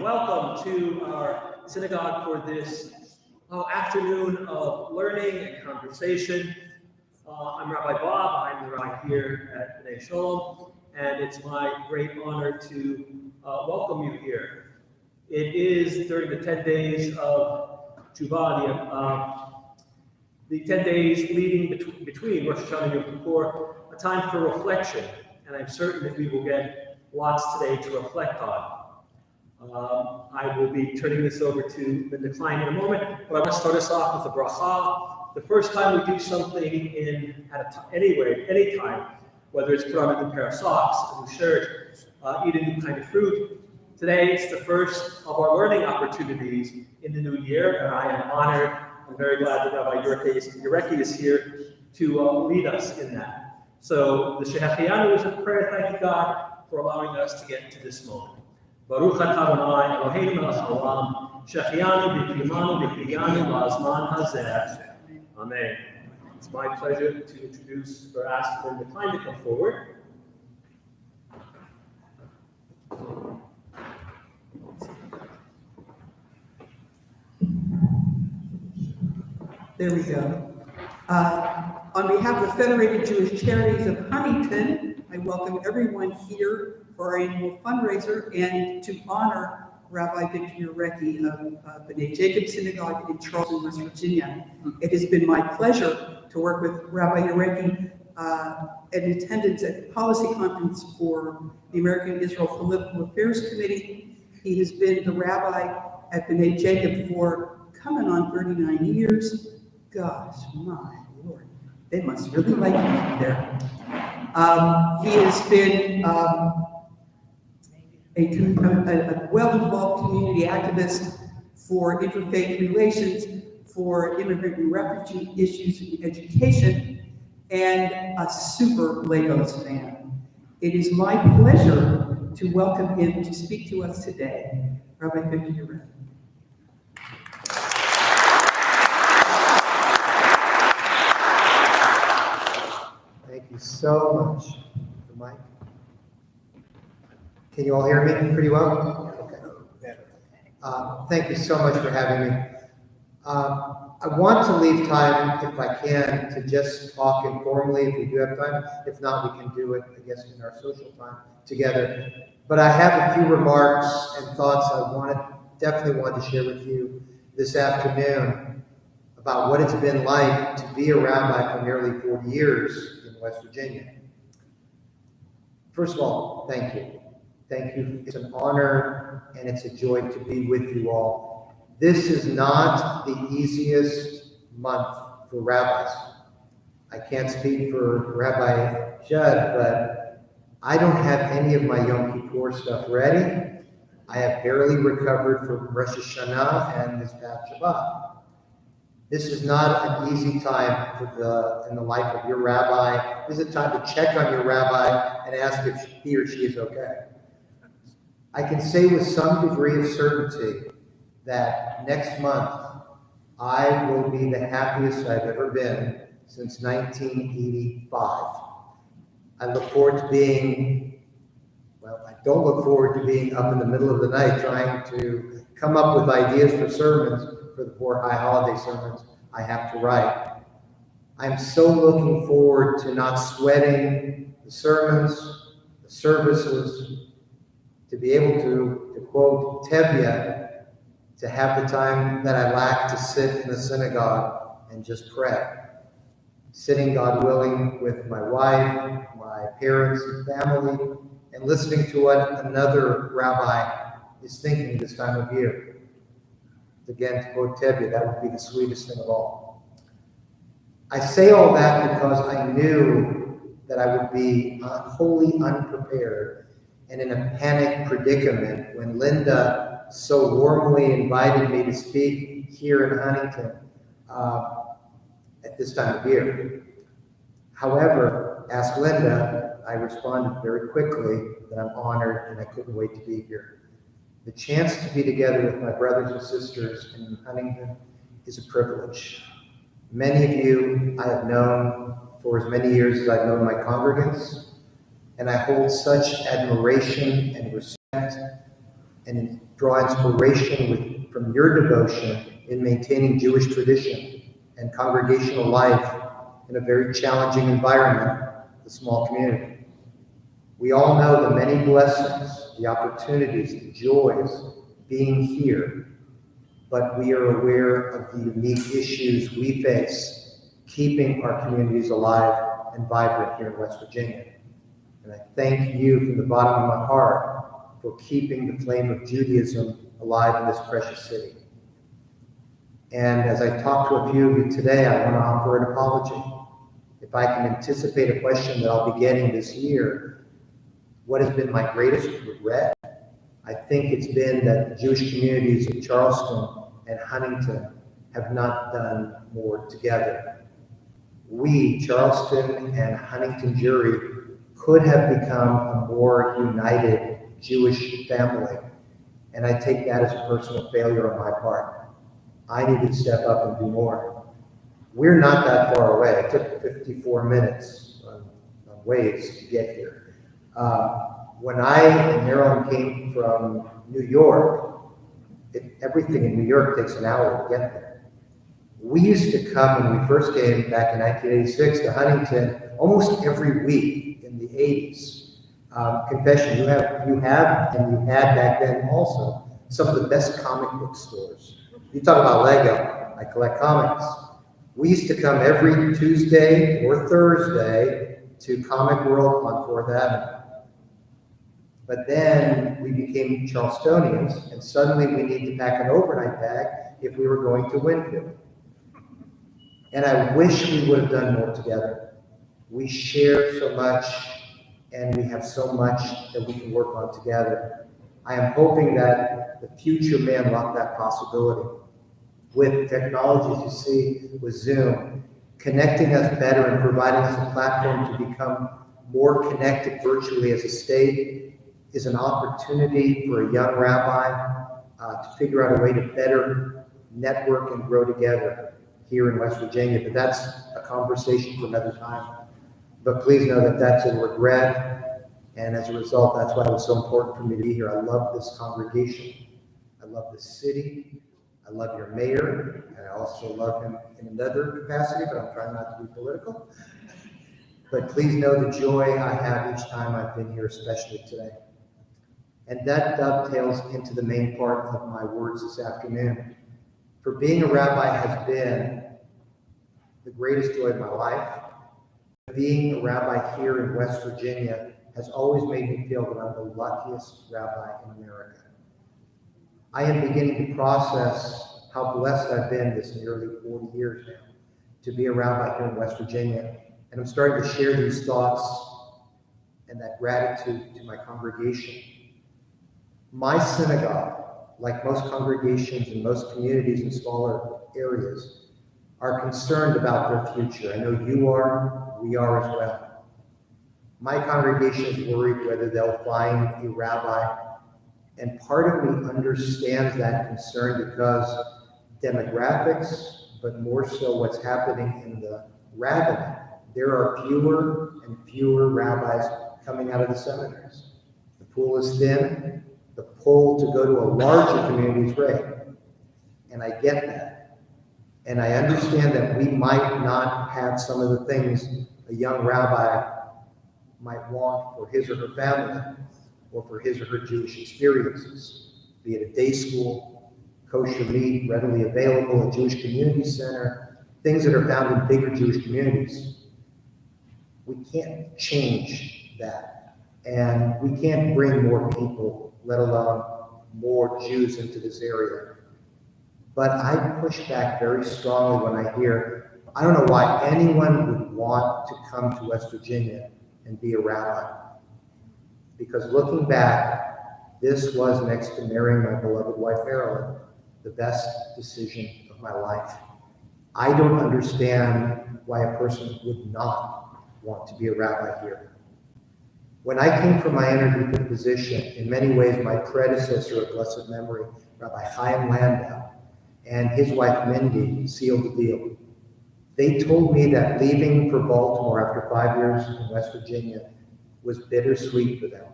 Welcome to our synagogue for this afternoon of learning and conversation. I'm Rabbi Bob. I'm the rabbi here at B'nai Shalom, and it's my great honor to welcome you here. It is during the 10 days of Tshuva, the 10 days leading between Rosh Hashanah and Yom Kippur, a time for reflection, and I'm certain that we will get lots today to reflect on. I will be turning this over to Linda Klein in a moment, but I want to start us off with a bracha. The first time we do something anytime, whether it's put on a new pair of socks, a new shirt, eat a new kind of fruit. Today, it's the first of our learning opportunities in the new year, and I am honored and very glad that Rabbi Yurecki is here to lead us in that. So the Shehachianu is a prayer. Thank you, God, for allowing us to get to this moment. Baruch atah Adonai Eloheinu melech haolam, shechianu v'kimanu v'kiyanu la'azman hazeh. Amen. It's my pleasure to introduce or ask Linda Klein to come forward. There we go. On behalf of the Federated Jewish Charities of Huntington, I welcome everyone here for our annual fundraiser and to honor Rabbi Victor Yurecki of B'nai Jacob Synagogue in Charleston, West Virginia. It has been my pleasure to work with Rabbi Yurecki in attendance at the policy conference for the American Israel Political Affairs Committee. He has been the rabbi at B'nai Jacob for coming on 39 years. Gosh, my Lord, they must really like him up there. He has been a well-involved community activist for interfaith relations, for immigrant and refugee issues in education, and a super Legos fan. It is my pleasure to welcome him to speak to us today. Rabbi Victor Yurecki. Thank you so much. The mic. Can you all hear me pretty well? Okay. Thank you so much for having me. I want to leave time, if I can, to just talk informally if we do have time. If not, we can do it, I guess, in our social time together. But I have a few remarks and thoughts I definitely wanted to share with you this afternoon about what it's been like to be a rabbi for nearly 40 years in West Virginia. First of all, thank you. Thank you. It's an honor and it's a joy to be with you all. This is not the easiest month for rabbis. I can't speak for Rabbi Judd, but I don't have any of my Yom Kippur stuff ready. I have barely recovered from Rosh Hashanah and this past Shabbat. This is not an easy time in the life of your rabbi. This is a time to check on your rabbi and ask if he or she is okay. I can say with some degree of certainty that next month I will be the happiest I've ever been since 1985. I look forward to I don't look forward to being up in the middle of the night trying to come up with ideas for sermons for the poor high holiday sermons I have to write. I'm so looking forward to not sweating the sermons, the services, to be able to quote Tevye, to have the time that I lack to sit in the synagogue and just pray. Sitting, God willing, with my wife, my parents and family, and listening to what another rabbi is thinking this time of year. Again, to quote Tebbe, that would be the sweetest thing of all. I say all that because I knew that I would be wholly unprepared and in a panic predicament when Linda so warmly invited me to speak here in Huntington at this time of year. However, ask Linda, I responded very quickly that I'm honored and I couldn't wait to be here. The chance to be together with my brothers and sisters in Huntington is a privilege. Many of you I have known for as many years as I've known my congregants, and I hold such admiration and respect and draw inspiration from your devotion in maintaining Jewish tradition and congregational life in a very challenging environment, the small community. We all know the many blessings, the opportunities, the joys being here, but we are aware of the unique issues we face keeping our communities alive and vibrant here in West Virginia. And I thank you from the bottom of my heart for keeping the flame of Judaism alive in this precious city. And as I talk to a few of you today, I want to offer an apology. If I can anticipate a question that I'll be getting this year, what has been my greatest regret? I think it's been that the Jewish communities of Charleston and Huntington have not done more together. We, Charleston and Huntington Jewry, could have become a more united Jewish family. And I take that as a personal failure on my part. I needed to step up and do more. We're not that far away. It took 54 minutes on Waze to get here. When I and Aaron came from New York, everything in New York takes an hour to get there. We used to come when we first came back in 1986 to Huntington almost every week in the 80s. Confession, you have and you had back then also some of the best comic book stores. You talk about Lego, I collect comics. We used to come every Tuesday or Thursday to Comic World on 4th Avenue. But then we became Charlestonians, and suddenly we need to pack an overnight bag if we were going to Winfield. And I wish we would have done more together. We share so much, and we have so much that we can work on together. I am hoping that the future may unlock that possibility. With technologies you see with Zoom, connecting us better and providing us a platform to become more connected virtually as a state is an opportunity for a young rabbi to figure out a way to better network and grow together here in West Virginia. But that's a conversation for another time. But please know that that's a regret. And as a result, that's why it was so important for me to be here. I love this congregation. I love this city. I love your mayor. And I also love him in another capacity, but I'm trying not to be political. But please know the joy I have each time I've been here, especially today. And that dovetails into the main part of my words this afternoon. For being a rabbi has been the greatest joy of my life. Being a rabbi here in West Virginia has always made me feel that I'm the luckiest rabbi in America. I am beginning to process how blessed I've been this nearly 40 years now to be a rabbi here in West Virginia. And I'm starting to share these thoughts and that gratitude to my congregation. My synagogue, like most congregations in most communities in smaller areas, are concerned about their future. I know you are, we are as well. My congregation is worried whether they'll find a rabbi, and part of me understands that concern because demographics, but more so what's happening in the rabbinate. There are fewer and fewer rabbis coming out of the seminaries. The pool is thin. The pull to go to a larger community is great. And I get that. And I understand that we might not have some of the things a young rabbi might want for his or her family or for his or her Jewish experiences, be it a day school, kosher meat readily available, a Jewish community center, things that are found in bigger Jewish communities. We can't change that. And we can't bring more people, let alone more Jews into this area. But I push back very strongly when I hear, I don't know why anyone would want to come to West Virginia and be a rabbi. Because looking back, this was, next to marrying my beloved wife Marilyn, the best decision of my life. I don't understand why a person would not want to be a rabbi here. When I came for my interview for the position, in many ways my predecessor of blessed memory, Rabbi Chaim Landau, and his wife Mindy sealed the deal. They told me that leaving for Baltimore after 5 years in West Virginia was bittersweet for them.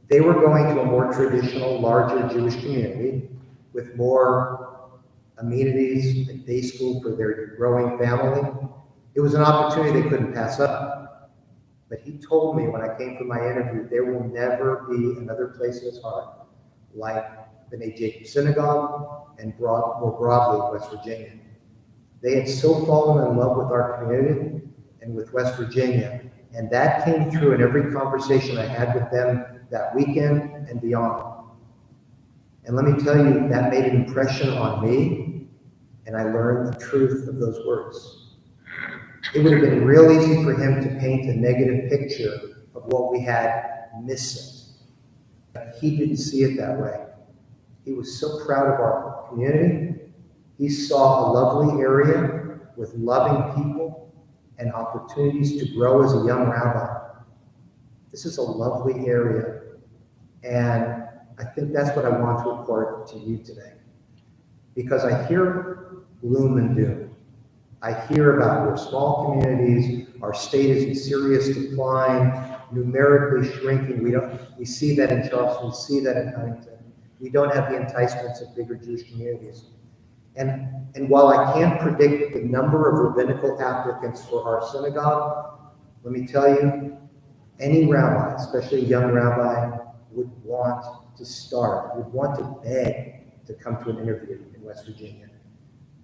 They were going to a more traditional, larger Jewish community with more amenities, a day school for their growing family. It was an opportunity they couldn't pass up. But he told me when I came for my interview, there will never be another place in his heart like B'nai Jacob Synagogue and more broadly West Virginia. They had so fallen in love with our community and with West Virginia, and that came through in every conversation I had with them that weekend and beyond. And let me tell you, that made an impression on me, and I learned the truth of those words. It would have been real easy for him to paint a negative picture of what we had missing. But he didn't see it that way. He was so proud of our community. He saw a lovely area with loving people and opportunities to grow as a young rabbi. This is a lovely area, and I think that's what I want to report to you today. Because I hear gloom and doom. I hear about your small communities, our state is in serious decline, numerically shrinking. We see that in Charleston, we see that in Huntington. We don't have the enticements of bigger Jewish communities. And while I can't predict the number of rabbinical applicants for our synagogue, let me tell you, any rabbi, especially a young rabbi, would want to start, would want to beg to come to an interview in West Virginia.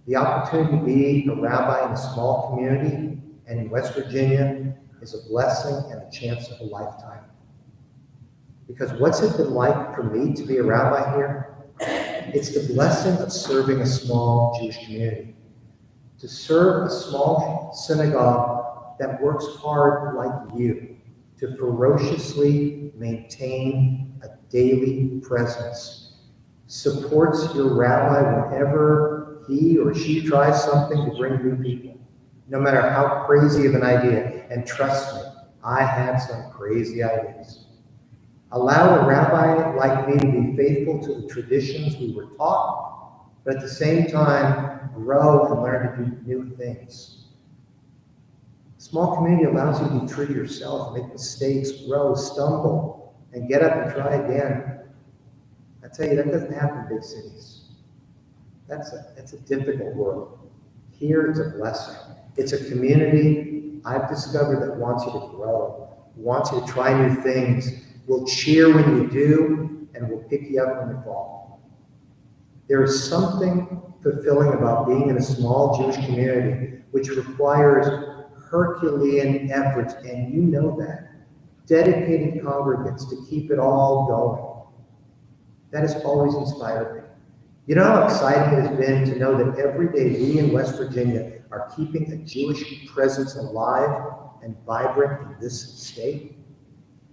The opportunity to be a rabbi in a small community and in West Virginia is a blessing and a chance of a lifetime. Because what's it been like for me to be a rabbi here? It's the blessing of serving a small Jewish community. To serve a small synagogue that works hard like you to ferociously maintain a daily presence, supports your rabbi whenever he or she tries something to bring new people, no matter how crazy of an idea. And trust me, I had some crazy ideas. Allow a rabbi like me to be faithful to the traditions we were taught, but at the same time, grow and learn to do new things. A small community allows you to be true to yourself, make mistakes, grow, stumble, and get up and try again. I tell you, that doesn't happen in big cities. That's a difficult world. Here, it's a blessing. It's a community I've discovered that wants you to grow, wants you to try new things, will cheer when you do, and will pick you up when you fall. There is something fulfilling about being in a small Jewish community which requires Herculean efforts, and you know that. Dedicated congregants to keep it all going. That has always inspired me. You know how exciting it has been to know that every day we in West Virginia are keeping a Jewish presence alive and vibrant in this state?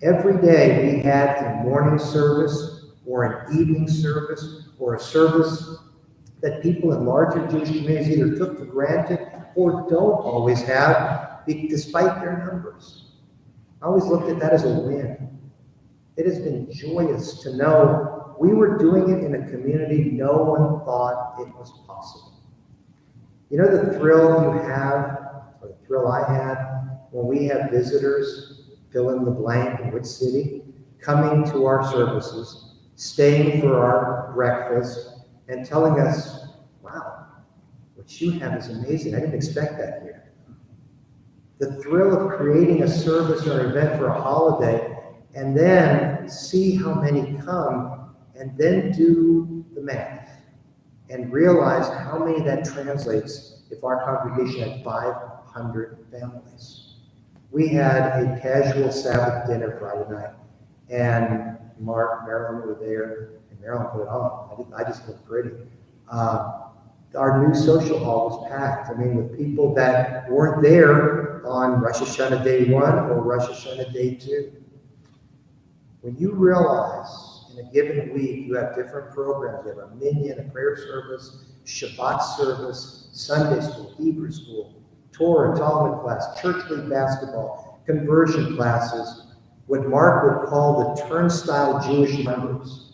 Every day we had a morning service or an evening service or a service that people in larger Jewish communities either took for granted or don't always have, despite their numbers. I always looked at that as a win. It has been joyous to know we were doing it in a community no one thought it was possible. You know the thrill you have, or the thrill I had, when we have visitors, fill in the blank in which city, coming to our services, staying for our breakfast, and telling us, wow, what you have is amazing. I didn't expect that here. The thrill of creating a service or an event for a holiday, and then see how many come, and then do the math, and realize how many that translates if our congregation had 500 families. We had a casual Sabbath dinner Friday night, and Mark, Marilyn were there, and Marilyn put it on. I just looked pretty. Our new social hall was packed. I mean, with people that weren't there on Rosh Hashanah day 1 or Rosh Hashanah day 2. When you realize in a given week you have different programs, you have a minyan, a prayer service, Shabbat service, Sunday school, Hebrew school, Torah, Talmud class, church league basketball, conversion classes, what Mark would call the turnstile Jewish members.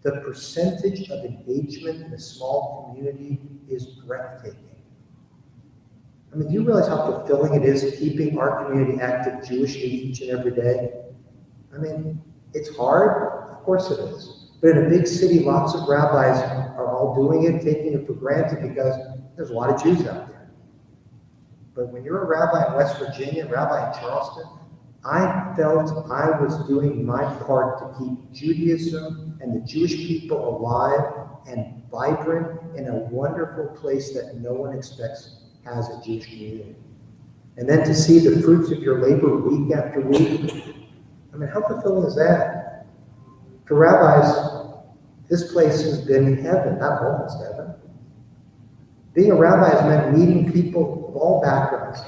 The percentage of engagement in a small community is breathtaking. I mean, do you realize how fulfilling it is keeping our community active Jewishly each and every day? I mean, it's hard, of course it is. But in a big city, lots of rabbis are all doing it, taking it for granted because there's a lot of Jews out there. But when you're a rabbi in West Virginia, rabbi in Charleston, I felt I was doing my part to keep Judaism and the Jewish people alive and vibrant in a wonderful place that no one expects has a Jewish community. And then to see the fruits of your labor week after week, I mean, how fulfilling is that? For rabbis, this place has been heaven, not almost heaven. Being a rabbi has meant meeting people of all backgrounds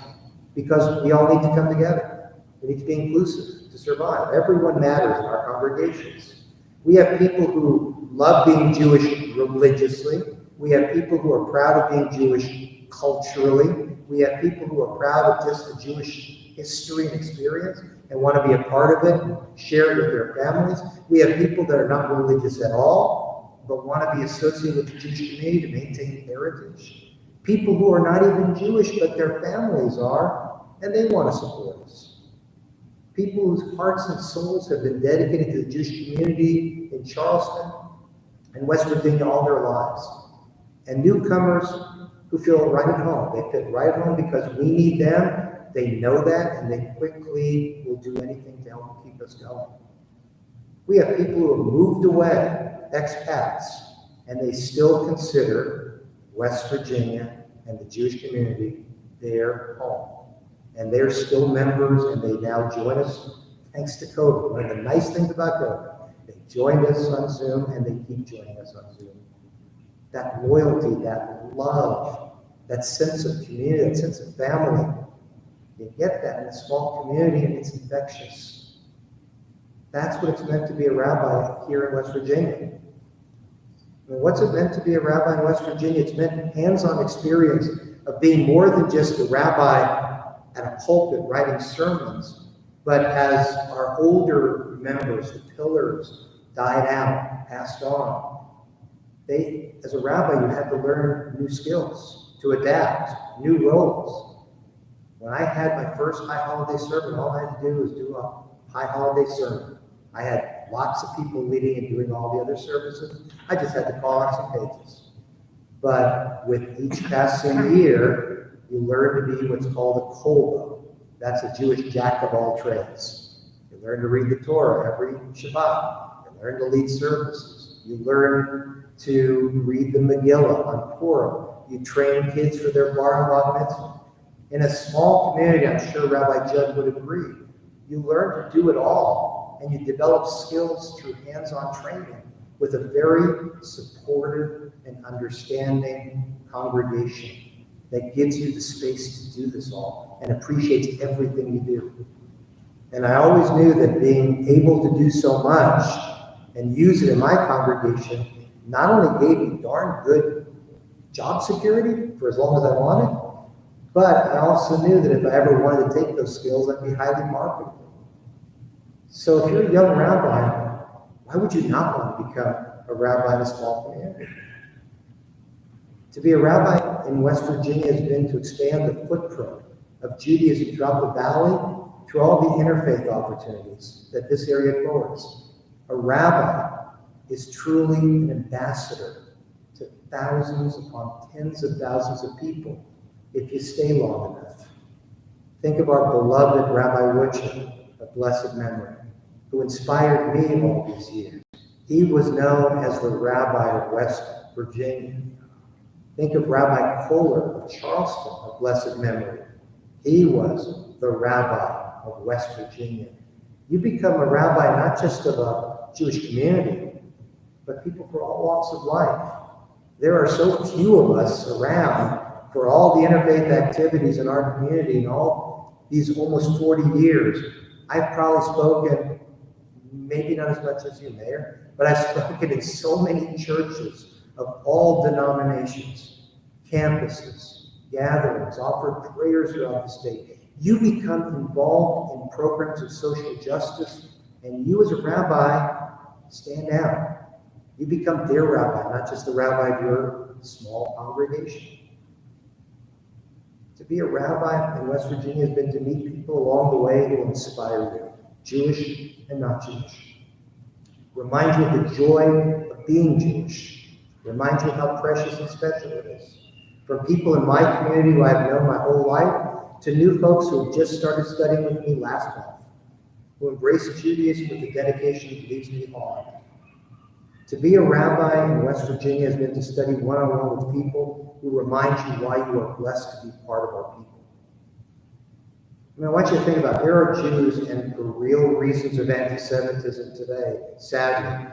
because we all need to come together. We need to be inclusive to survive. Everyone matters in our congregations. We have people who love being Jewish religiously. We have people who are proud of being Jewish culturally. We have people who are proud of just the Jewish history and experience and want to be a part of it and share it with their families. We have people that are not religious at all, but want to be associated with the Jewish community to maintain heritage. People who are not even Jewish, but their families are, and they want to support us. People whose hearts and souls have been dedicated to the Jewish community in Charleston and West Virginia all their lives. And newcomers who feel right at home. They fit right at home because we need them. They know that, and they quickly will do anything to help keep us going. We have people who have moved away, expats, and they still consider West Virginia and the Jewish community their home. And they're still members, and they now join us thanks to COVID. One of the nice things about COVID, they joined us on Zoom, and they keep joining us on Zoom. That loyalty, that love, that sense of community, that sense of family, you get that in a small community, and it's infectious. That's what it's meant to be a rabbi here in West Virginia. I mean, what's it meant to be a rabbi in West Virginia? It's meant hands-on experience of being more than just a rabbi at a pulpit writing sermons, but as our older members, the pillars, died out, passed on, as a rabbi, you had to learn new skills, to adapt, new roles. When I had my first high holiday sermon, all I had to do was do a high holiday sermon. I had lots of people leading and doing all the other services. I just had to call out some pages. But with each passing year, you learn to be what's called a kolbo. That's a Jewish jack of all trades. You learn to read the Torah every Shabbat. You learn to lead services. You learn to read the Megillah on Purim. You train kids for their bar and bat mitzvah. In a small community, I'm sure Rabbi Judd would agree, you learn to do it all, and you develop skills through hands-on training with a very supportive and understanding congregation that gives you the space to do this all and appreciates everything you do. And I always knew that being able to do so much and use it in my congregation not only gave me darn good job security for as long as I wanted, but I also knew that if I ever wanted to take those skills, I'd be highly marketable. So if you're a young rabbi, why would you not want to become a rabbi in a small community? To be a rabbi in West Virginia has been to expand the footprint of Judaism throughout the valley, through all the interfaith opportunities that this area affords. A rabbi is truly an ambassador to thousands upon tens of thousands of people if you stay long enough. Think of our beloved Rabbi Witcher of blessed memory, who inspired me all these years. He was known as the rabbi of West Virginia. Think of Rabbi Kohler of Charleston of blessed memory. He was the rabbi of West Virginia. You become a rabbi not just of a Jewish community, but people for all walks of life. There are so few of us around for all the interfaith activities in our community in all these almost 40 years. I've probably spoken, maybe not as much as you, Mayor, but I've spoken in so many churches of all denominations, campuses, gatherings, offered prayers throughout the state. You become involved in programs of social justice, and you as a rabbi stand out. You become their rabbi, not just the rabbi of your small congregation. To be a rabbi in West Virginia has been to meet people along the way who inspire you, Jewish and not Jewish. Remind you of the joy of being Jewish. Remind you of how precious and special it is. From people in my community who I've known my whole life, to new folks who have just started studying with me last month, who embrace Judaism with the dedication that leads me on. To be a rabbi in West Virginia has been to study one-on-one with people who remind you why you are blessed to be part of our people. I want you to think about it. There are Jews, and for real reasons of anti-Semitism today, sadly,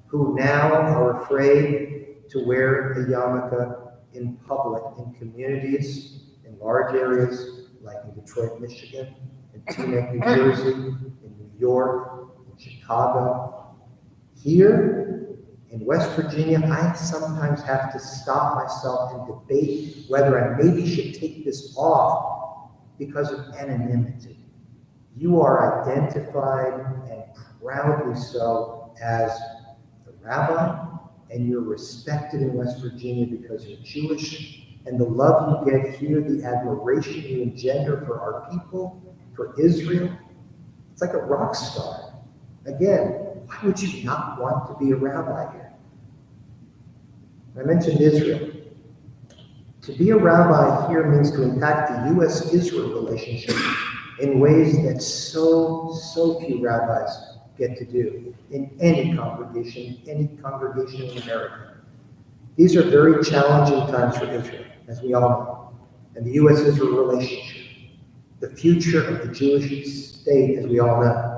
who now are afraid to wear a yarmulke in public, in communities, in large areas, like in Detroit, Michigan, in Teaneck, New Jersey, in New York, in Chicago. Here, in West Virginia, I sometimes have to stop myself and debate whether I maybe should take this off because of anonymity. You are identified, and proudly so, as the rabbi, and you're respected in West Virginia because you're Jewish, and the love you get here, the admiration you engender for our people, for Israel, it's like a rock star. Again, why would you not want to be a rabbi here? I mentioned Israel. To be a rabbi here means to impact the U.S.-Israel relationship in ways that so few rabbis get to do in any congregation in America. These are very challenging times for Israel, as we all know, and the U.S.-Israel relationship, the future of the Jewish state, as we all know.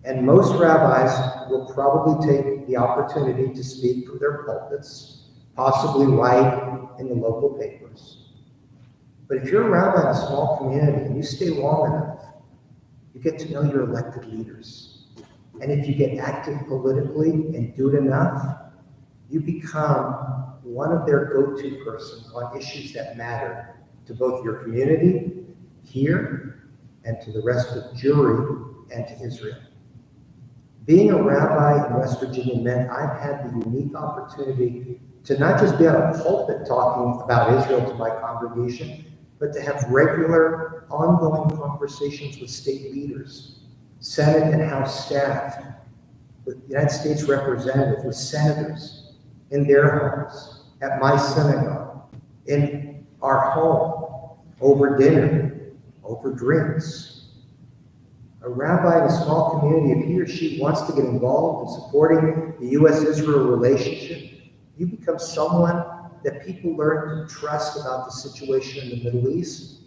And most rabbis will probably take the opportunity to speak from their pulpits, possibly write in the local papers. But if you're a rabbi in a small community and you stay long enough, you get to know your elected leaders. And if you get active politically and do it enough, you become one of their go-to persons on issues that matter to both your community here and to the rest of Jewry and to Israel. Being a rabbi in West Virginia meant I've had the unique opportunity to not just be on a pulpit talking about Israel to my congregation, but to have regular, ongoing conversations with state leaders, Senate and House staff, with United States representatives, with senators, in their homes, at my synagogue, in our home, over dinner, over drinks. A rabbi in a small community, if he or she wants to get involved in supporting the U.S.-Israel relationship, you become someone that people learn to trust about the situation in the Middle East,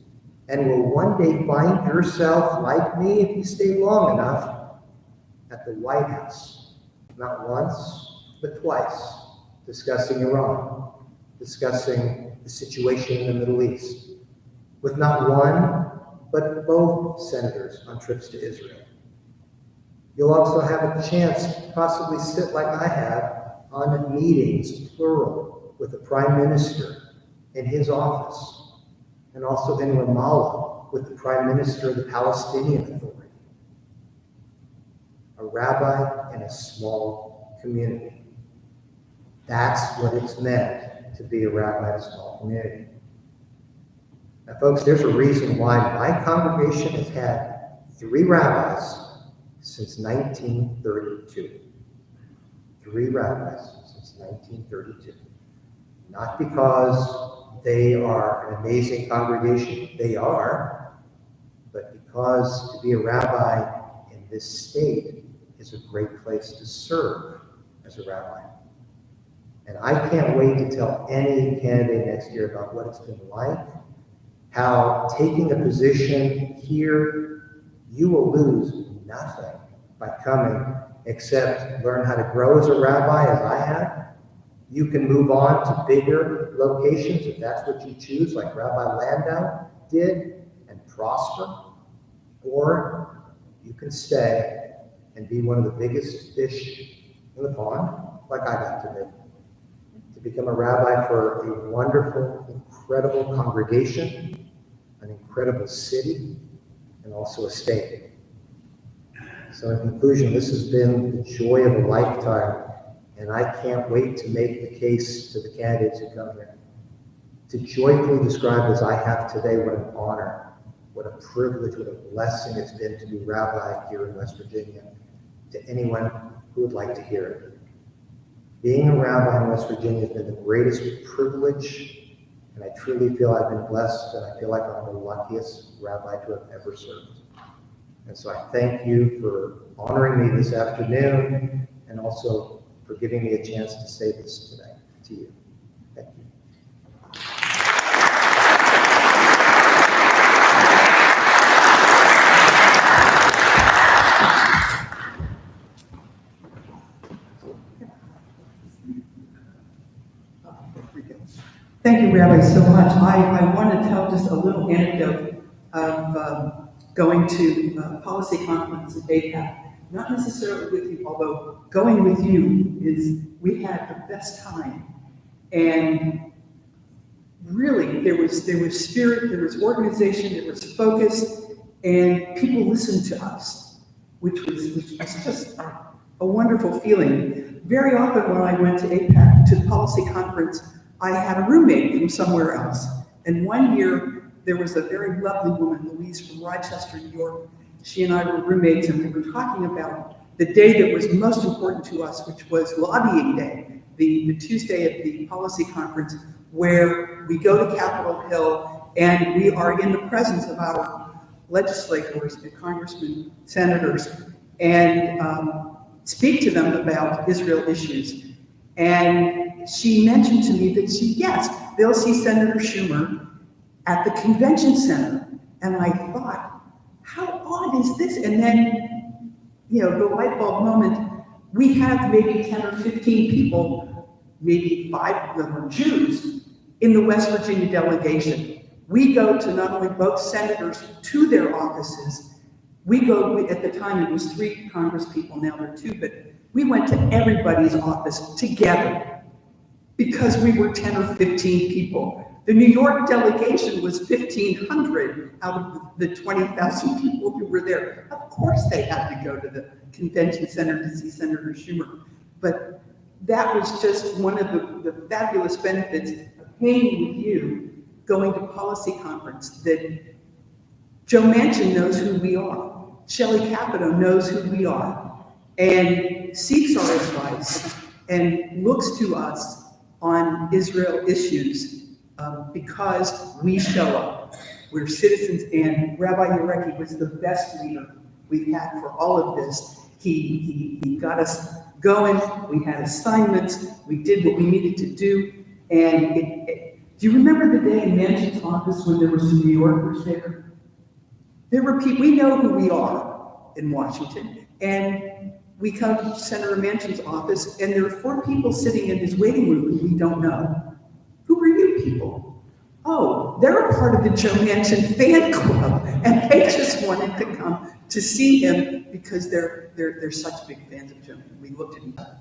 and will one day find yourself, like me, if you stay long enough, at the White House, not once, but twice, discussing Iran, discussing the situation in the Middle East, with not one, but both senators on trips to Israel. You'll also have a chance to possibly sit like I have on meetings, plural, with the Prime Minister in his office, and also in Ramallah with the Prime Minister of the Palestinian Authority. A rabbi in a small community. That's what it's meant to be a rabbi in a small community. Now, folks, there's a reason why my congregation has had 3 rabbis since 1932. 3 rabbis since 1932. Not because they are an amazing congregation, they are, but because to be a rabbi in this state is a great place to serve as a rabbi. And I can't wait to tell any candidate next year about what it's been like, how taking a position here, you will lose nothing by coming except learn how to grow as a rabbi, as I have, You can move on to bigger locations if that's what you choose, like Rabbi Landau did, and prosper. Or you can stay and be one of the biggest fish in the pond, like I got to be. To become a rabbi for a wonderful, incredible congregation, an incredible city, and also a state. So in conclusion, this has been the joy of a lifetime, and I can't wait to make the case to the candidates who come here. To joyfully describe as I have today, what an honor, what a privilege, what a blessing it's been to be rabbi here in West Virginia, to anyone who would like to hear it. Being a rabbi in West Virginia has been the greatest privilege, and I truly feel I've been blessed, and I feel like I'm the luckiest rabbi to have ever served. And so I thank you for honoring me this afternoon, and also for giving me a chance to say this today to you. Thank you. Thank you, Rabbi, so much. I want to tell just a little anecdote of going to policy conference at APAC. Not necessarily with you, although going with you we had the best time. And really, there was spirit, there was organization, there was focus, and people listened to us, which was just a wonderful feeling. Very often when I went to APAC, to the policy conference, I had a roommate from somewhere else. And one year, there was a very lovely woman, Louise from Rochester, New York. She and I were roommates, and we were talking about the day that was most important to us, which was lobbying day, the Tuesday of the policy conference, where we go to Capitol Hill and we are in the presence of our legislators, the congressmen, senators, and speak to them about Israel issues. And she mentioned to me that they'll see Senator Schumer at the convention center. And I thought, how odd is this? And then, the light bulb moment, we have maybe 10 or 15 people, maybe 5 of them are Jews, in the West Virginia delegation. We go to not only both senators to their offices, at the time it was 3 Congress people, now there are 2, but we went to everybody's office together because we were 10 or 15 people. The New York delegation was 1,500 out of the 20,000 people who were there. Of course they had to go to the convention center to see Senator Schumer. But that was just one of the fabulous benefits of hanging with you, going to policy conference, that Joe Manchin knows who we are. Shelley Capito knows who we are and seeks our advice and looks to us on Israel issues because we show up. We're citizens, and Rabbi Yarecki was the best leader we've had for all of this. He got us going. We had assignments. We did what we needed to do. And do you remember the day in Manchin's office when there were some New Yorkers there? There were people, we know who we are in Washington, and we come to Senator Manchin's office, and there are 4 people sitting in his waiting room who we don't know. Who are you people? Oh, they're a part of the Joe Manchin fan club, and they just wanted to come to see him because they're such big fans of Joe. We looked at each other.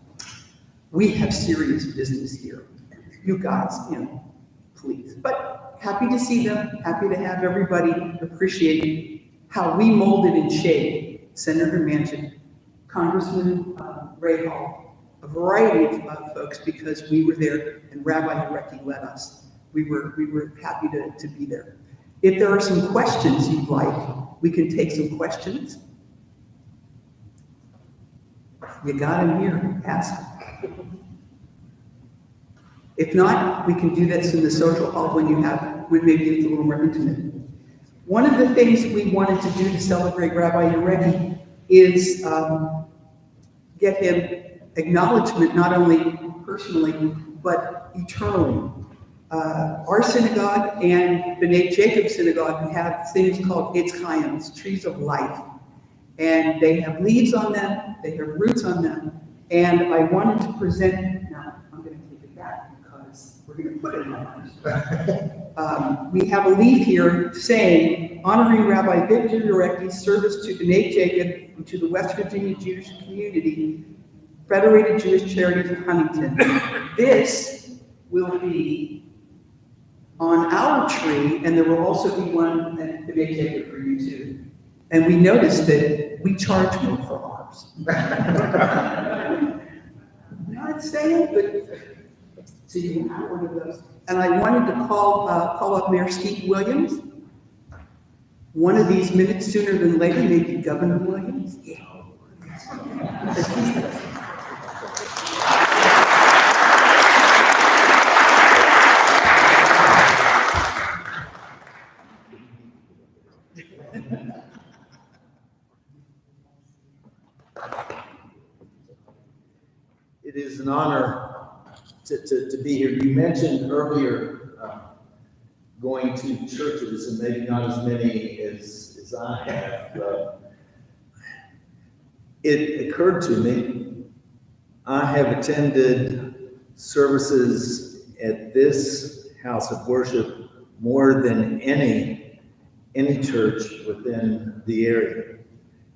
We have serious business here. You guys, please. But happy to see them, happy to have everybody appreciate how we molded and shaped Senator Manchin, Congressman Ray Hall, a variety of folks, because we were there and Rabbi Yarecki led us. We were happy to be there. If there are some questions you'd like, we can take some questions. You got him here, ask. If not, we can do this in the social hall when maybe it's a little more intimate. One of the things we wanted to do to celebrate Rabbi Yarecki is get him acknowledgement, not only personally, but eternally. Our synagogue and B'nai Jacob synagogue have things called Eitz Chaim, trees of life. And they have leaves on them, they have roots on them. And I wanted to present, now I'm going to take it back. put it on. We have a leaf here saying, honoring Rabbi Victor Urekti's service to B'nai Jacob and to the West Virginia Jewish community, Federated Jewish Charities of Huntington. This will be on our tree, and there will also be one at B'nai Jacob for you too. And we noticed that we charge more for ours. Not saying, but so you have one of those. And I wanted to call up Mayor Steve Williams. One of these minutes sooner than later, maybe Governor Williams. Yeah. It is an honor to be here. You mentioned earlier going to churches, and maybe not as many as I have. It occurred to me, I have attended services at this house of worship more than any church within the area. It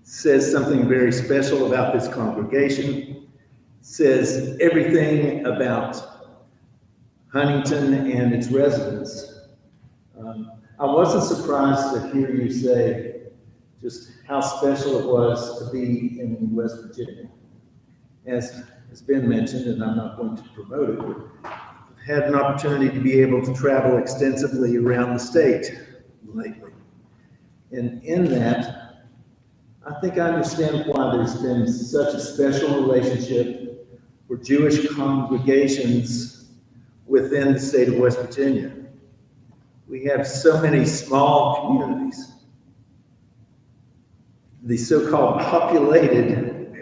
says something very special about this congregation. Says everything about Huntington and its residents. I wasn't surprised to hear you say just how special it was to be in West Virginia. As has been mentioned, and I'm not going to promote it, but I've had an opportunity to be able to travel extensively around the state lately. And in that, I think I understand why there's been such a special relationship for Jewish congregations within the state of West Virginia. We have so many small communities. The so-called populated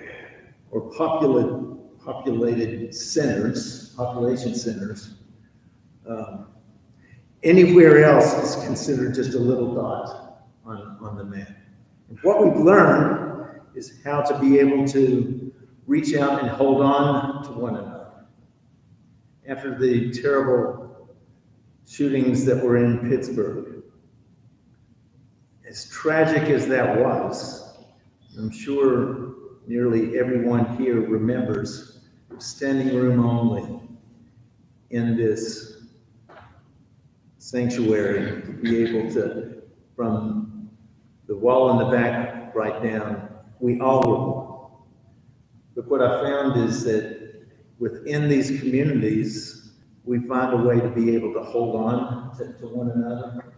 or populated centers, population centers, anywhere else is considered just a little dot on the map. And what we've learned is how to be able to reach out and hold on to one another. After the terrible shootings that were in Pittsburgh, as tragic as that was, I'm sure nearly everyone here remembers standing room only in this sanctuary to be able to, from the wall in the back right down, we all were one. But what I found is that within these communities, we find a way to be able to hold on to one another.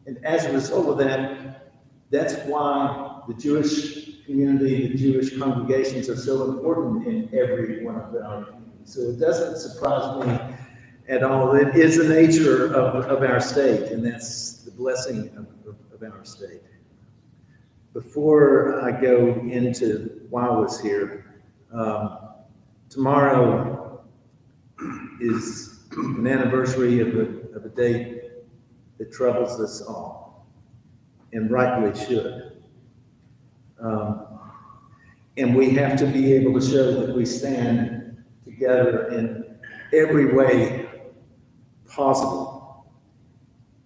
And as a result of that, that's why the Jewish community, the Jewish congregations are so important in every one of our communities. So it doesn't surprise me at all. It is the nature of our state, and that's the blessing of our state. Before I go into why I was here, tomorrow is an anniversary of a date that troubles us all, and rightly should. And we have to be able to show that we stand together in every way possible,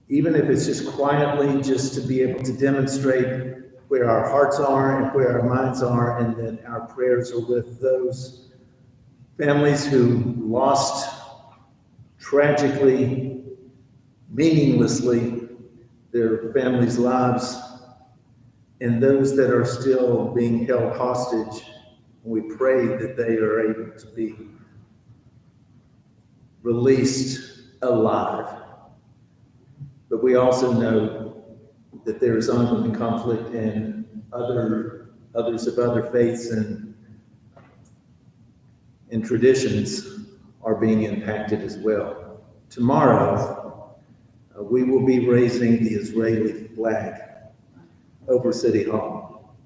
even if it's just quietly, just to be able to demonstrate where our hearts are and where our minds are, and that our prayers are with those families who lost tragically, meaninglessly, their families' lives, and those that are still being held hostage. We pray that they are able to be released alive. But we also know that there is ongoing conflict, and others of other faiths and traditions are being impacted as well. Tomorrow, we will be raising the Israeli flag over City Hall.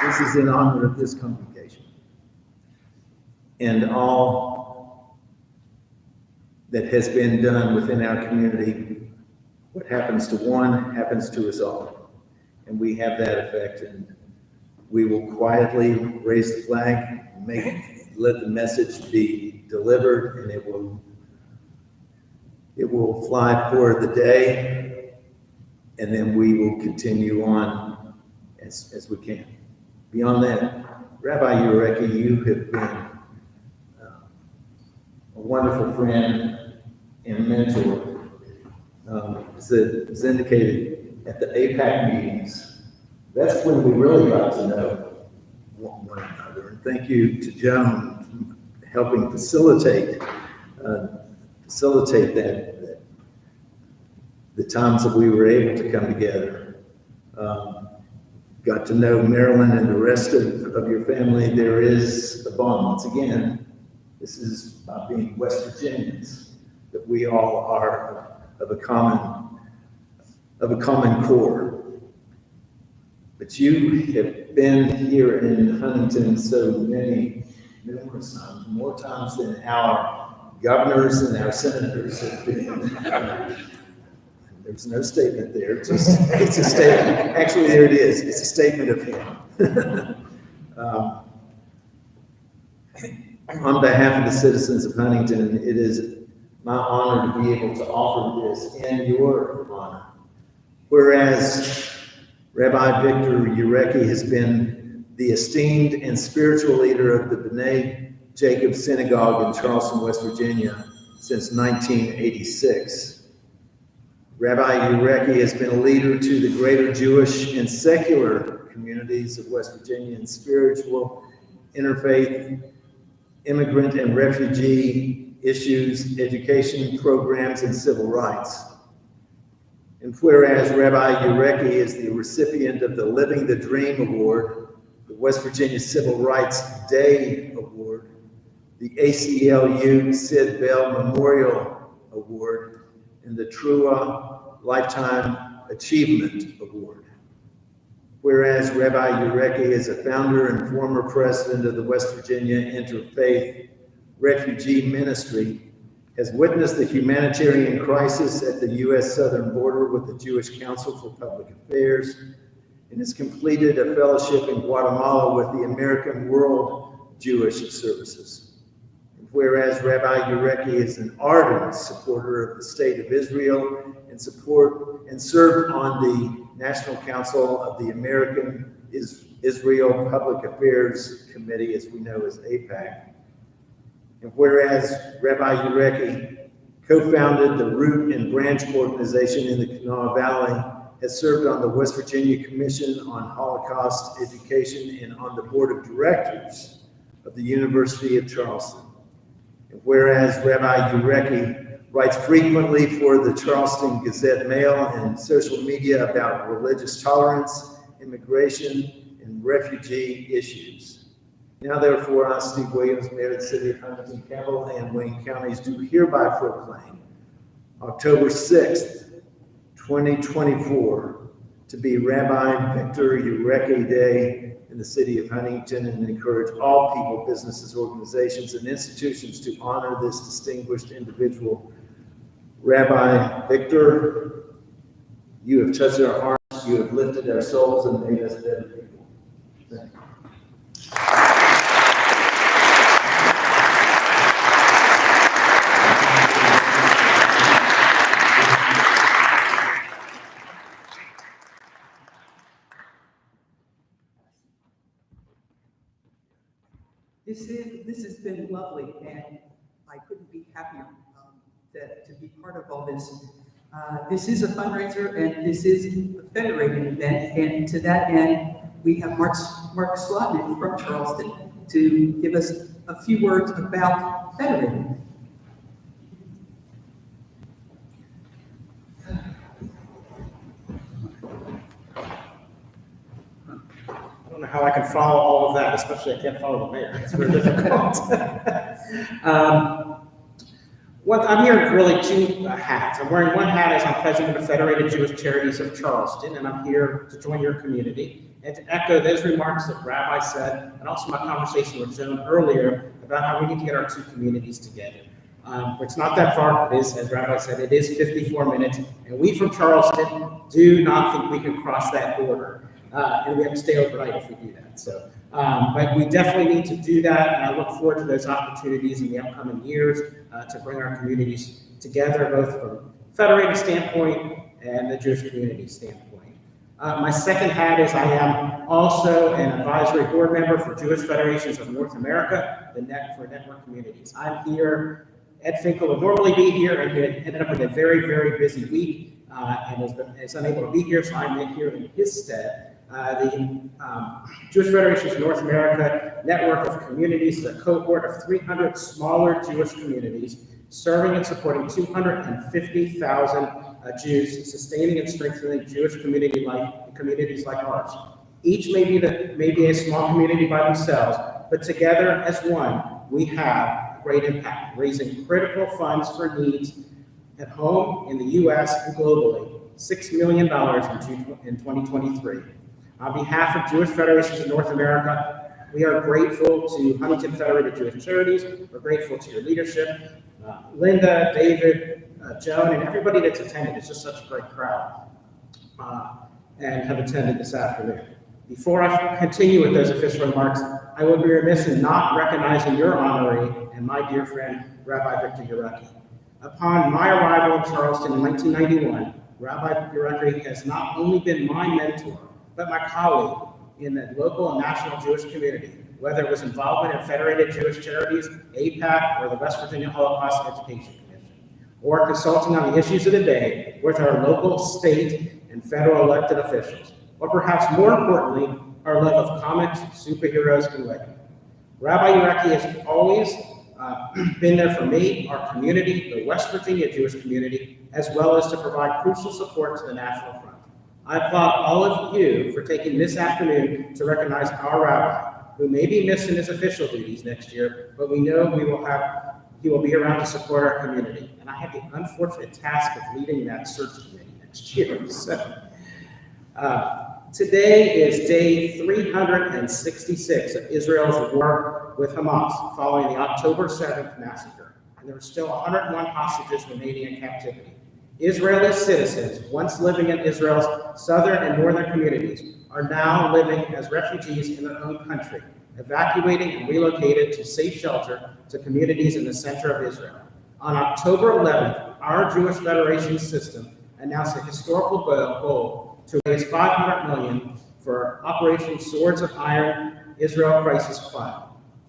This is in honor of this congregation and all that has been done within our community. What happens to one happens to us all. And we have that effect we will quietly raise the flag, let the message be delivered, and it will fly for the day, and then we will continue on as we can. Beyond that, Rabbi Ureki, you have been a wonderful friend and mentor. As indicated at the APAC meetings, that's when we really got to know one another. And thank you to Joan for helping facilitate that, the times that we were able to come together. Got to know Marilyn and the rest of your family. There is a bond. Once again, this is about being West Virginians, that we all are of a common core. But you have been here in Huntington so numerous times, more times than our governors and our senators have been. There's no statement there, it's a statement. Actually, there it is. It's a statement of him. On behalf of the citizens of Huntington, it is my honor to be able to offer this in your honor. Whereas Rabbi Victor Ureki has been the esteemed and spiritual leader of the B'nai Jacob Synagogue in Charleston, West Virginia since 1986. Rabbi Ureki has been a leader to the greater Jewish and secular communities of West Virginia in spiritual, interfaith, immigrant and refugee issues, education programs, and civil rights. And whereas Rabbi Ureki is the recipient of the Living the Dream Award, the West Virginia Civil Rights Day Award, the ACLU Sid Bell Memorial Award, and the Trua Lifetime Achievement Award. Whereas Rabbi Ureki is a founder and former president of the West Virginia Interfaith Refugee Ministry, has witnessed the humanitarian crisis at the U.S. southern border with the Jewish Council for Public Affairs, and has completed a fellowship in Guatemala with the American World Jewish Services. Whereas Rabbi Ureki is an ardent supporter of the State of Israel and served on the National Council of the American Israel Public Affairs Committee, as we know as APAC. And whereas Rabbi Ureki co-founded the Root and Branch organization in the Kanawha Valley, has served on the West Virginia Commission on Holocaust Education and on the board of directors of the University of Charleston. And whereas Rabbi Ureki writes frequently for the Charleston Gazette-Mail and social media about religious tolerance, immigration, and refugee issues. Now therefore, I, Steve Williams, Mayor of the City of Huntington, Campbell, and Wayne Counties, do hereby proclaim October 6th, 2024, to be Rabbi Victor Ureki Day in the city of Huntington, and encourage all people, businesses, organizations, and institutions to honor this distinguished individual. Rabbi Victor, you have touched our hearts, you have lifted our souls, and made us better people. Thank you. This has been lovely, and I couldn't be happier to be part of all this. This is a fundraiser, and this is a federated event, and to that end, we have Mark Slotnick from Charleston to give us a few words about Federated. I don't know how I can follow all of that, especially I can't follow the mayor. It's very difficult. I'm here in really two hats. I'm wearing one hat as I'm president of the Federated Jewish Charities of Charleston, and I'm here to join your community and to echo those remarks that Rabbi said, and also my conversation with Joan earlier about how we need to get our two communities together. It's not that far. It is, as Rabbi said, it is 54 minutes. And we from Charleston do not think we can cross that border. And we have to stay overnight if we do that. So, but we definitely need to do that. And I look forward to those opportunities in the upcoming years to bring our communities together, both from Federated standpoint and the Jewish community standpoint. My second hat is I am also an advisory board member for Jewish Federations of North America, for network communities. I'm here. Ed Finkel would normally be here, and he ended up with a very, very busy week and is unable to be here, so I'm here in his stead. The Jewish Federations of North America network of communities is a cohort of 300 smaller Jewish communities serving and supporting 250,000 Jews, sustaining and strengthening Jewish community life in communities like ours. Each may be a small community by themselves, but together as one, we have great impact, raising critical funds for needs at home, in the U.S., and globally, $6 million in 2023. On behalf of Jewish Federations of North America, we are grateful to Huntington Federated Jewish Charities. We're grateful to your leadership, Linda, David, Joan, and everybody that's attended. It's just such a great crowd and have attended this afternoon. Before I continue with those official remarks, I would be remiss in not recognizing your honoree and my dear friend, Rabbi Victor Yurecki. Upon my arrival in Charleston in 1991, Rabbi Yurecki has not only been my mentor, but my colleague in the local and national Jewish community, whether it was involvement in Federated Jewish Charities, APAC, or the West Virginia Holocaust Education Commission, or consulting on the issues of the day with our local, state, and federal elected officials, or perhaps more importantly, our love of comics, superheroes, and Lego. Rabbi Yurecki has always been there for me, our community, the West Virginia Jewish community, as well as to provide crucial support to the National Front. I applaud all of you for taking this afternoon to recognize our rabbi, who may be missing his official duties next year, but we know he will be around to support our community. And I have the unfortunate task of leading that search committee next year. So, today is day 366 of Israel's war with Hamas following the October 7th massacre, and there are still 101 hostages remaining in captivity. Israeli citizens, once living in Israel's southern and northern communities, are now living as refugees in their own country, evacuating and relocated to safe shelter to communities in the center of Israel. On October 11th, our Jewish Federation system announced a historical goal to raise $500 million for Operation Swords of Iron Israel Crisis Fund.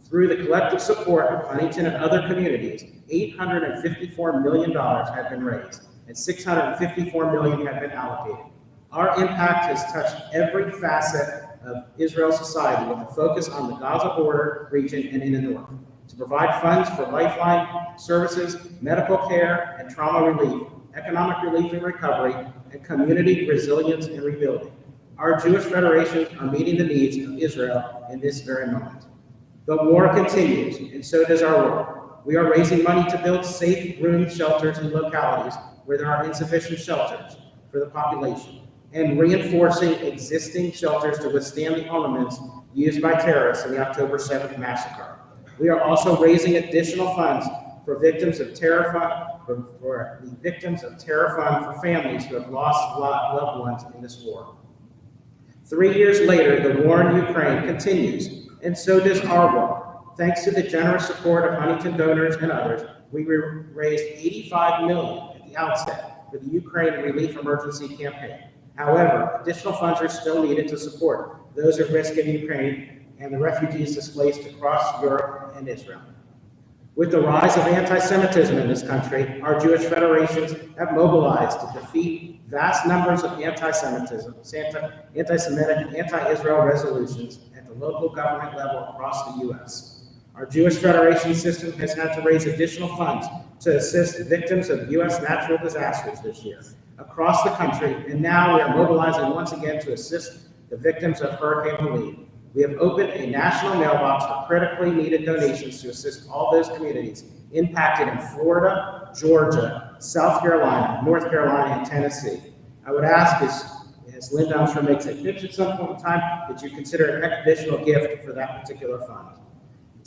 Through the collective support of Huntington and other communities, $854 million have been raised, and $654 million have been allocated. Our impact has touched every facet of Israel's society with a focus on the Gaza border region and in the north, to provide funds for lifeline services, medical care and trauma relief, economic relief and recovery, and community resilience and rebuilding. Our Jewish federations are meeting the needs of Israel in this very moment. The war continues, and so does our work. We are raising money to build safe room shelters in localities where there are insufficient shelters for the population, and reinforcing existing shelters to withstand the elements used by terrorists in the October 7th massacre. We are also raising additional funds for victims of terror fund, for the victims of terror fund for families who have lost loved ones in this war. 3 years later, the war in Ukraine continues, and so does our work. Thanks to the generous support of Huntington donors and others, we raised $85 million at the outset for the Ukraine Relief Emergency Campaign. However, additional funds are still needed to support those at risk in Ukraine and the refugees displaced across Europe and Israel. With the rise of anti-Semitism in this country, our Jewish federations have mobilized to defeat vast numbers of anti-Semitic and anti-Israel resolutions at the local government level across the U.S. Our Jewish Federation system has had to raise additional funds to assist victims of U.S. natural disasters this year across the country, and now we are mobilizing once again to assist the victims of Hurricane Helene. We have opened a national mailbox for critically needed donations to assist all those communities impacted in Florida, Georgia, South Carolina, North Carolina, and Tennessee. I would ask, as Linda, I'm sure, makes a pitch at some point in time, that you consider an additional gift for that particular fund.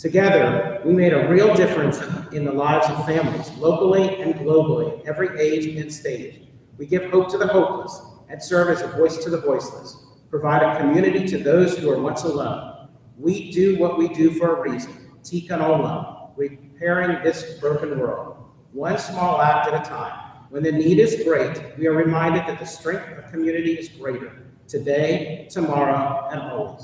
Together, we made a real difference in the lives of families, locally and globally, every age and stage. We give hope to the hopeless and serve as a voice to the voiceless, provide a community to those who are once alone. We do what we do for a reason, Tikkun Olam, repairing this broken world, one small act at a time. When the need is great, we are reminded that the strength of community is greater, today, tomorrow, and always.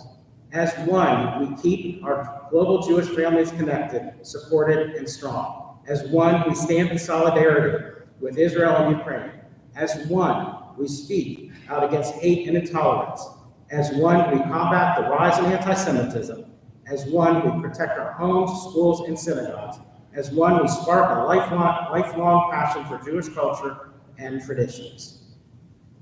As one, we keep our global Jewish families connected, supported, and strong. As one, we stand in solidarity with Israel and Ukraine. As one, we speak out against hate and intolerance. As one, we combat the rise in anti-Semitism. As one, we protect our homes, schools, and synagogues. As one, we spark a lifelong passion for Jewish culture and traditions.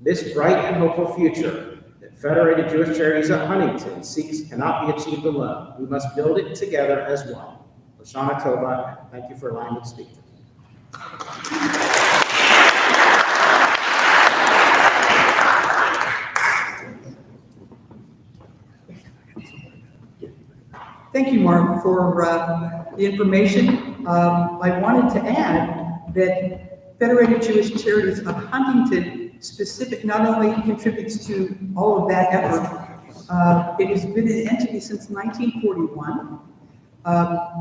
This bright and hopeful future that Federated Jewish Charities of Huntington seeks cannot be achieved alone. We must build it together as one. Lashana Tova, thank you for allowing me to speak. Thank you, Mark, for the information. I wanted to add that Federated Jewish Charities of Huntington not only contributes to all of that effort, it has been an entity since 1941.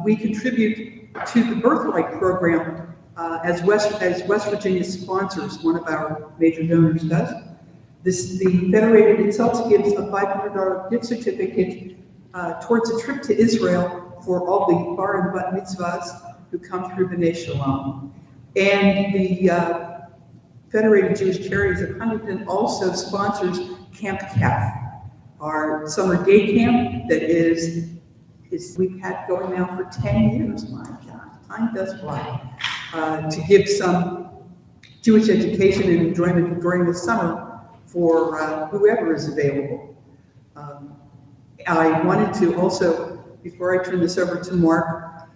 We contribute to the Birthright Program as West Virginia sponsors, one of our major donors does. The Federated itself gives a $500 gift certificate towards a trip to Israel for all the bar and bat mitzvahs who come through B'nai Shalom. And the Federated Jewish Charities of Huntington also sponsors Camp Kef, our summer day camp that we've had going now for 10 years. My God, time does fly. To give some Jewish education and enjoyment during the summer for whoever is available. I wanted to also, before I turn this over to Mark,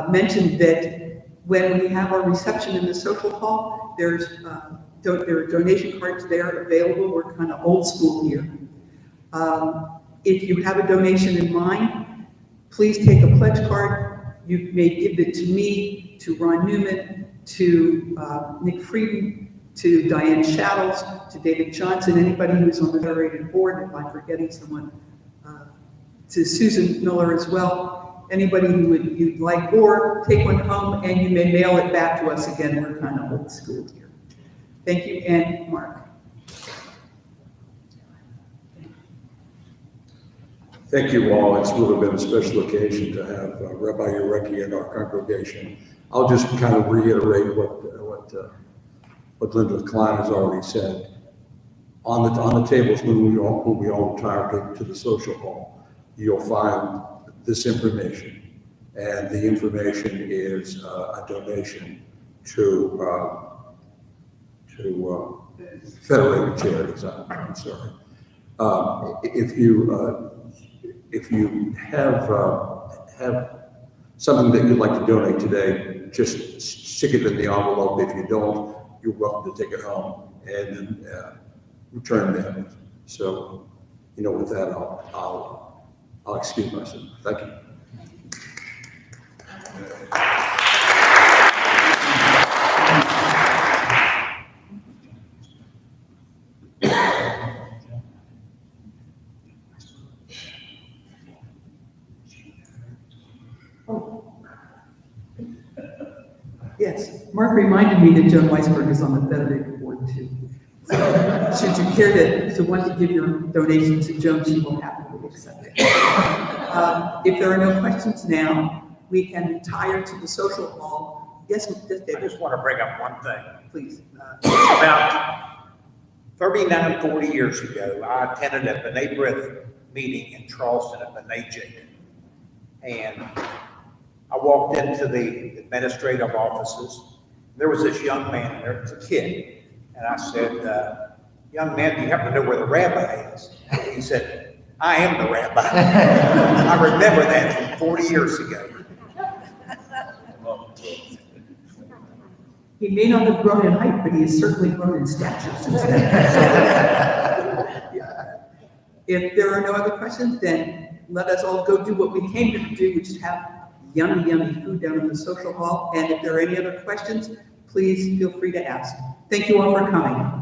mention that when we have our reception in the social hall, there are donation cards there available. We're kind of old school here. If you have a donation in mind, please take a pledge card. You may give it to me, to Ron Newman, to Nick Frieden, to Diane Shadows, to David Johnson, anybody who's on the Federated board, if I'm forgetting someone, to Susan Miller as well, anybody who you'd like, or take one home and you may mail it back to us again. We're kind of old school here. Thank you, and Mark. Thank you all. It's really been a special occasion to have Rabbi Yarecki in our congregation. I'll just kind of reiterate what Linda Klein has already said. On the tables when we all retire to the social hall, you'll find this information, and the information is a donation to Federated Charities. I'm sorry. If you have something that you'd like to donate today, just stick it in the envelope. If you don't, you're welcome to take it home and then return them. So, with that, I'll excuse myself. Thank you. Yes, Mark reminded me that Joan Weisberg is on the Federated board too. So, should you care to want to give your donation to Joan, she will happily accept it. If there are no questions now, we can retire to the social hall. Yes, David. I just want to bring up one thing. Please. About 39, 40 years ago, I attended a B'nai B'rith meeting in Charleston at B'nai Jacob. And I walked into the administrative offices. There was this young man, there was a kid. And I said, young man, do you happen to know where the rabbi is? He said, I am the rabbi. I remember that from 40 years ago. He may not have grown in height, but he has certainly grown in stature since then. If there are no other questions, then let us all go do what we came to do, which is have yummy, yummy food down in the social hall. And if there are any other questions, please feel free to ask. Thank you all for coming.